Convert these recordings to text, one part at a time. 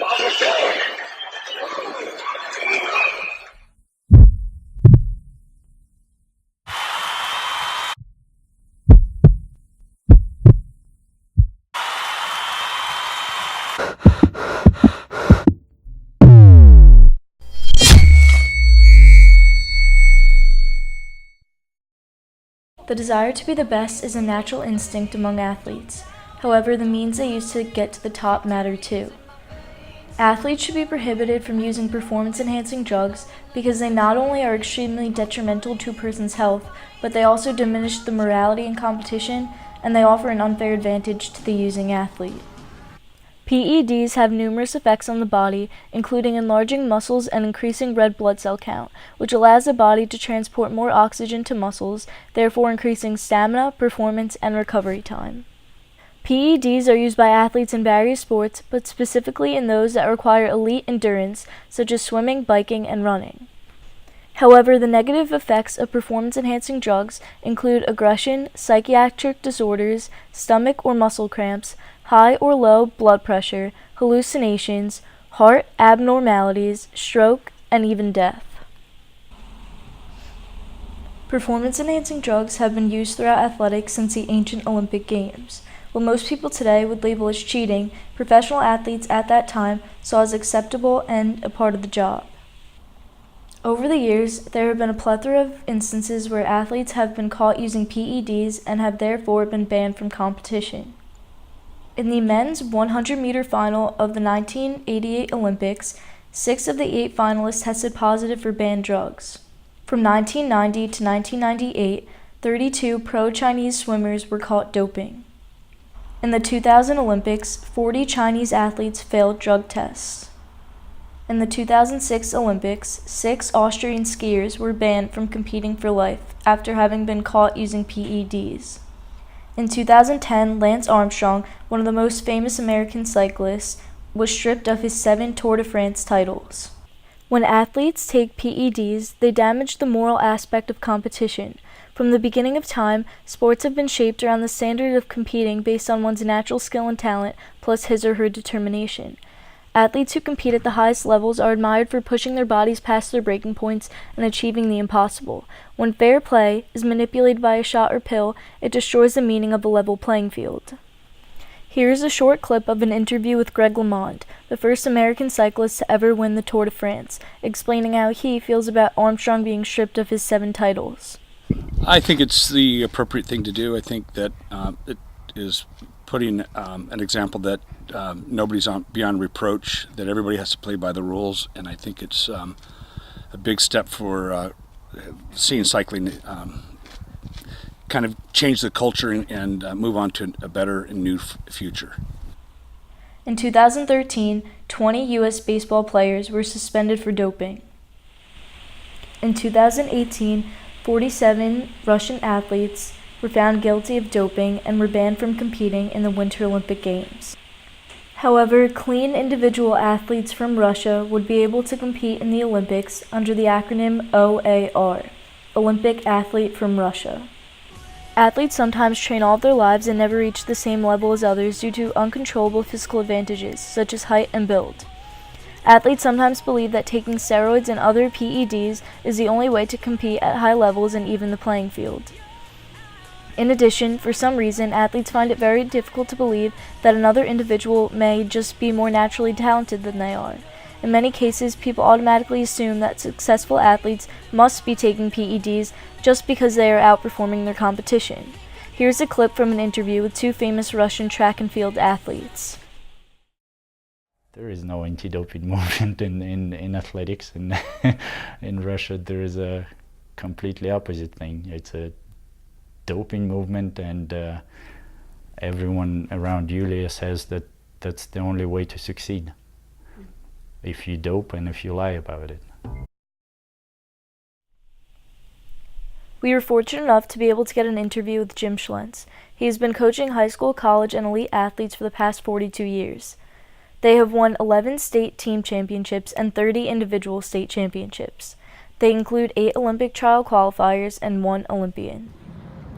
The desire to be the best is a natural instinct among athletes. However, the means they use to get to the top matter too. Athletes should be prohibited from using performance-enhancing drugs because they not only are extremely detrimental to a person's health, but they also diminish the morality in competition, and they offer an unfair advantage to the using athlete. PEDs have numerous effects on the body, including enlarging muscles and increasing red blood cell count, which allows the body to transport more oxygen to muscles, therefore increasing stamina, performance, and recovery time. PEDs are used by athletes in various sports, but specifically in those that require elite endurance, such as swimming, biking, and running. However, the negative effects of performance-enhancing drugs include aggression, psychiatric disorders, stomach or muscle cramps, high or low blood pressure, hallucinations, heart abnormalities, stroke, and even death. Performance-enhancing drugs have been used throughout athletics since the ancient Olympic Games. What most people today would label as cheating, professional athletes at that time saw as acceptable and a part of the job. Over the years, there have been a plethora of instances where athletes have been caught using PEDs and have therefore been banned from competition. In the men's 100-meter final of the 1988 Olympics, 6 of the 8 finalists tested positive for banned drugs. From 1990 to 1998, 32 pro-Chinese swimmers were caught doping. In the 2000 Olympics, 40 Chinese athletes failed drug tests. In the 2006 Olympics, 6 Austrian skiers were banned from competing for life after having been caught using PEDs. In 2010, Lance Armstrong, one of the most famous American cyclists, was stripped of his 7 Tour de France titles. When athletes take PEDs, they damage the moral aspect of competition. From the beginning of time, sports have been shaped around the standard of competing based on one's natural skill and talent, plus his or her determination. Athletes who compete at the highest levels are admired for pushing their bodies past their breaking points and achieving the impossible. When fair play is manipulated by a shot or pill, it destroys the meaning of a level playing field. Here's a short clip of an interview with Greg LeMond, the first American cyclist to ever win the Tour de France, explaining how he feels about Armstrong being stripped of his 7 titles. I think it's the appropriate thing to do. I think that it is putting an example that nobody's beyond reproach, that everybody has to play by the rules, and I think it's a big step for seeing cycling kind of change the culture and move on to a better and new future. In 2013, 20 U.S. baseball players were suspended for doping. In 2018, 47 Russian athletes were found guilty of doping and were banned from competing in the Winter Olympic Games. However, clean individual athletes from Russia would be able to compete in the Olympics under the acronym OAR, Olympic Athlete from Russia. Athletes sometimes train all of their lives and never reach the same level as others due to uncontrollable physical advantages, such as height and build. Athletes sometimes believe that taking steroids and other PEDs is the only way to compete at high levels and even the playing field. In addition, for some reason, athletes find it very difficult to believe that another individual may just be more naturally talented than they are. In many cases, people automatically assume that successful athletes must be taking PEDs just because they are outperforming their competition. Here's a clip from an interview with 2 famous Russian track and field athletes. There is no anti-doping movement in athletics. In Russia, there is a completely opposite thing. It's a doping movement, and everyone around Yulia says that that's the only way to succeed. If you dope and if you lie about it. We were fortunate enough to be able to get an interview with Jim Schlentz. He has been coaching high school, college, and elite athletes for the past 42 years. They have won 11 state team championships and 30 individual state championships. They include 8 Olympic trial qualifiers and 1 Olympian.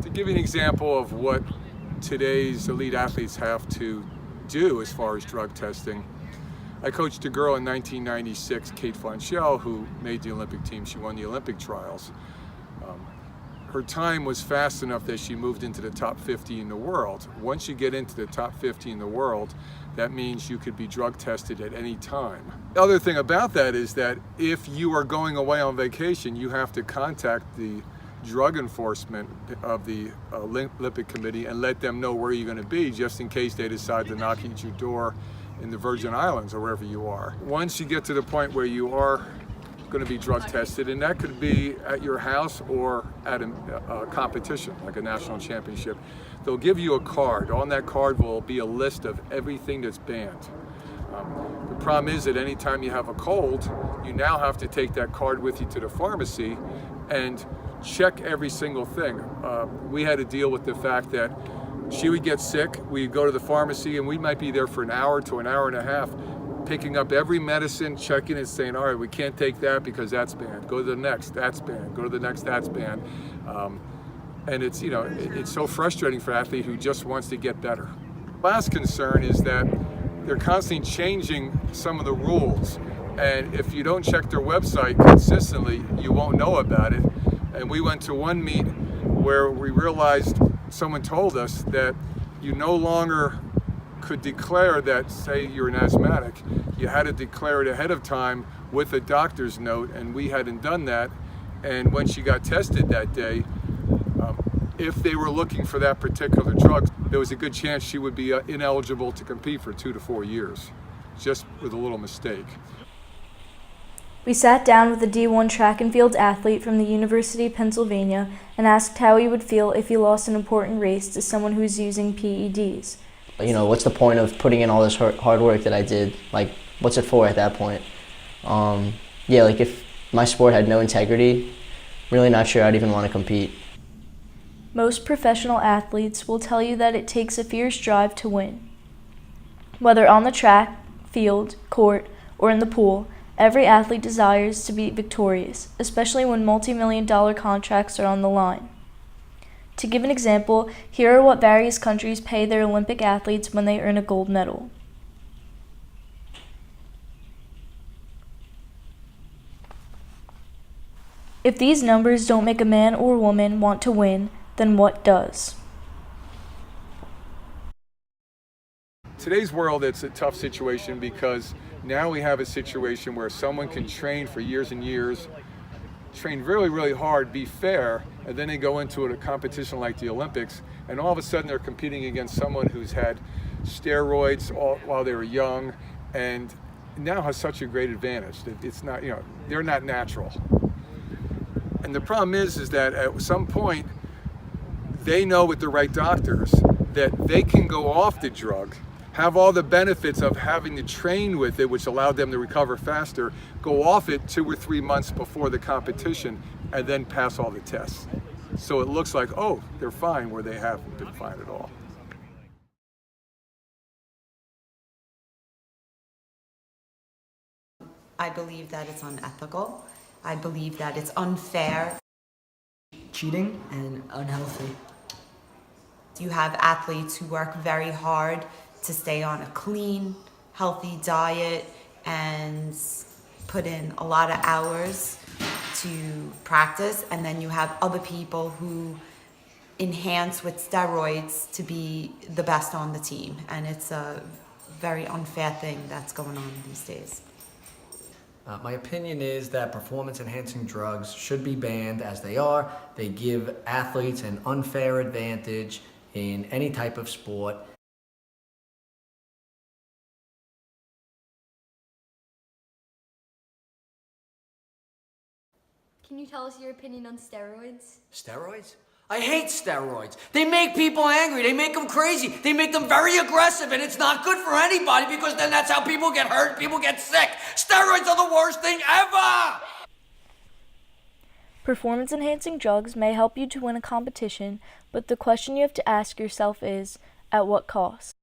To give you an example of what today's elite athletes have to do as far as drug testing, I coached a girl in 1996, Kate Fonchelle, who made the Olympic team. She won the Olympic trials. Her time was fast enough that she moved into the top 50 in the world. Once you get into the top 50 in the world, that means you could be drug tested at any time. The other thing about that is that if you are going away on vacation, you have to contact the drug enforcement of the Olympic Committee and let them know where you're going to be, just in case they decide to knock at your door in the Virgin Islands or wherever you are. Once you get to the point where you are going to be drug tested, and that could be at your house or at a competition like a national championship, they'll give you a card. On that card will be a list of everything that's banned. The problem is that anytime you have a cold, you now have to take that card with you to the pharmacy and check every single thing. We had to deal with the fact that she would get sick, we'd go to the pharmacy, and we might be there for an hour to an hour and a half, picking up every medicine, checking and saying, all right, we can't take that because that's banned. Go to the next, that's banned. Go to the next, that's banned. And it's, it's so frustrating for an athlete who just wants to get better. Last concern is that they're constantly changing some of the rules. And if you don't check their website consistently, you won't know about it. And we went to one meet where we realized, someone told us that you no longer could declare that, say you're an asthmatic, you had to declare it ahead of time with a doctor's note, and we hadn't done that. And when she got tested that day, if they were looking for that particular drug, there was a good chance she would be ineligible to compete for 2 to 4 years, just with a little mistake. We sat down with a D1 track and field athlete from the University of Pennsylvania and asked how he would feel if he lost an important race to someone who's using PEDs. What's the point of putting in all this hard work that I did? Like, what's it for at that point? If my sport had no integrity, I'm really not sure I'd even want to compete. Most professional athletes will tell you that it takes a fierce drive to win. Whether on the track, field, court, or in the pool, every athlete desires to be victorious, especially when multi-million-dollar contracts are on the line. To give an example, here are what various countries pay their Olympic athletes when they earn a gold medal. If these numbers don't make a man or woman want to win, then what does? Today's world, it's a tough situation because now we have a situation where someone can train for years and years, train really, really hard, be fair, and then they go into a competition like the Olympics, and all of a sudden they're competing against someone who's had steroids while they were young, and now has such a great advantage that it's not, they're not natural. And the problem is that at some point, they know with the right doctors that they can go off the drug, have all the benefits of having to train with it, which allowed them to recover faster, go off it 2 or 3 months before the competition, and then pass all the tests. So it looks like, oh, they're fine, where they haven't been fine at all. I believe that it's unethical. I believe that it's unfair. Cheating and unhealthy. You have athletes who work very hard to stay on a clean, healthy diet and put in a lot of hours to practice, and then you have other people who enhance with steroids to be the best on the team, and it's a very unfair thing that's going on these days. My opinion is that performance-enhancing drugs should be banned as they are. They give athletes an unfair advantage in any type of sport. Can you tell us your opinion on steroids? Steroids? I hate steroids. They make people angry. They make them crazy. They make them very aggressive, and it's not good for anybody because then that's how people get hurt, people get sick. Steroids are the worst thing ever! Performance-enhancing drugs may help you to win a competition, but the question you have to ask yourself is, at what cost?